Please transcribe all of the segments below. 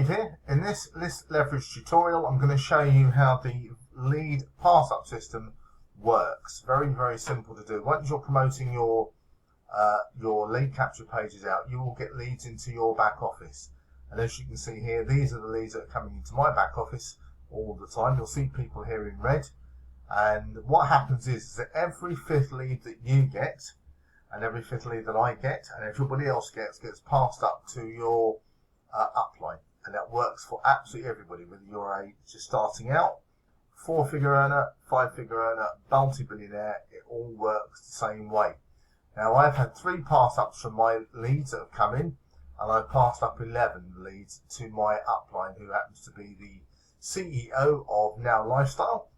Dave here. In this list leverage tutorial, I'm going to show you how the lead pass-up system works. Very, very simple to do. Once you're promoting your lead capture pages out, you will get leads into your back office. And as you can see here, these are the leads that are coming into my back office all the time. You'll see people here in red. And what happens is that every fifth lead that you get, and every fifth lead that I get, and everybody else gets passed up to your upline. And that works for absolutely everybody, whether you're just starting out, 4-figure earner, 5-figure earner, multi-billionaire, it all works the same way. Now, I've had 3 pass-ups from my leads that have come in, and I've passed up 11 leads to my upline, who happens to be the CEO of Now Lifestyle,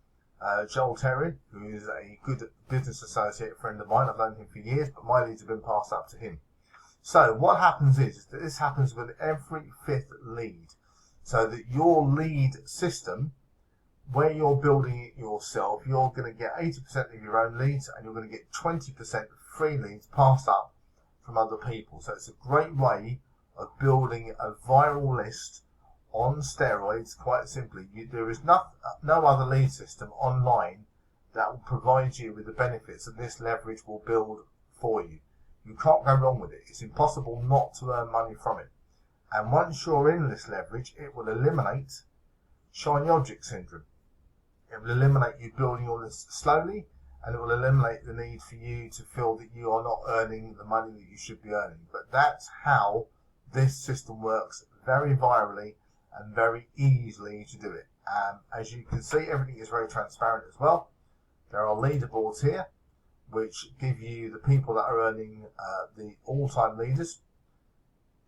Joel Terry, who is a good business associate friend of mine. I've known him for years, but my leads have been passed up to him. So what happens is that this happens with every 5th lead, so that your lead system, where you're building it yourself, you're going to get 80% of your own leads, and you're going to get 20% free leads passed up from other people. So it's a great way of building a viral list on steroids. Quite simply, there is no other lead system online that will provide you with the benefits that this leverage will build for you. You can't go wrong with it. It's impossible not to earn money from it. And once you're in this leverage, it will eliminate shiny object syndrome. It will eliminate you building your list slowly, and it will eliminate the need for you to feel that you are not earning the money that you should be earning. But that's how this system works, very virally and very easily to do it. As you can see, everything is very transparent as well. There are leaderboards here, which give you the people that are earning the all-time leaders.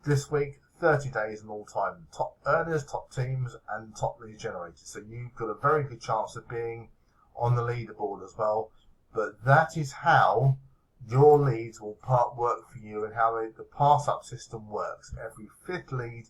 This week, 30 days and all-time top earners, top teams, and top lead generators. So you've got a very good chance of being on the leaderboard as well. But that is how your leads will work for you, and how the pass-up system works. Every 5th lead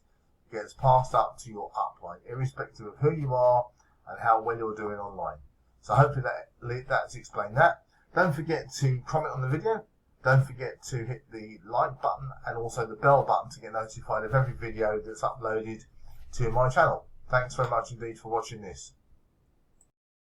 gets passed up to your upline, irrespective of who you are and how well you're doing online. So hopefully that's explained that. Don't forget to comment on the video. Don't forget to hit the like button and also the bell button to get notified of every video that's uploaded to my channel. Thanks very much indeed for watching this.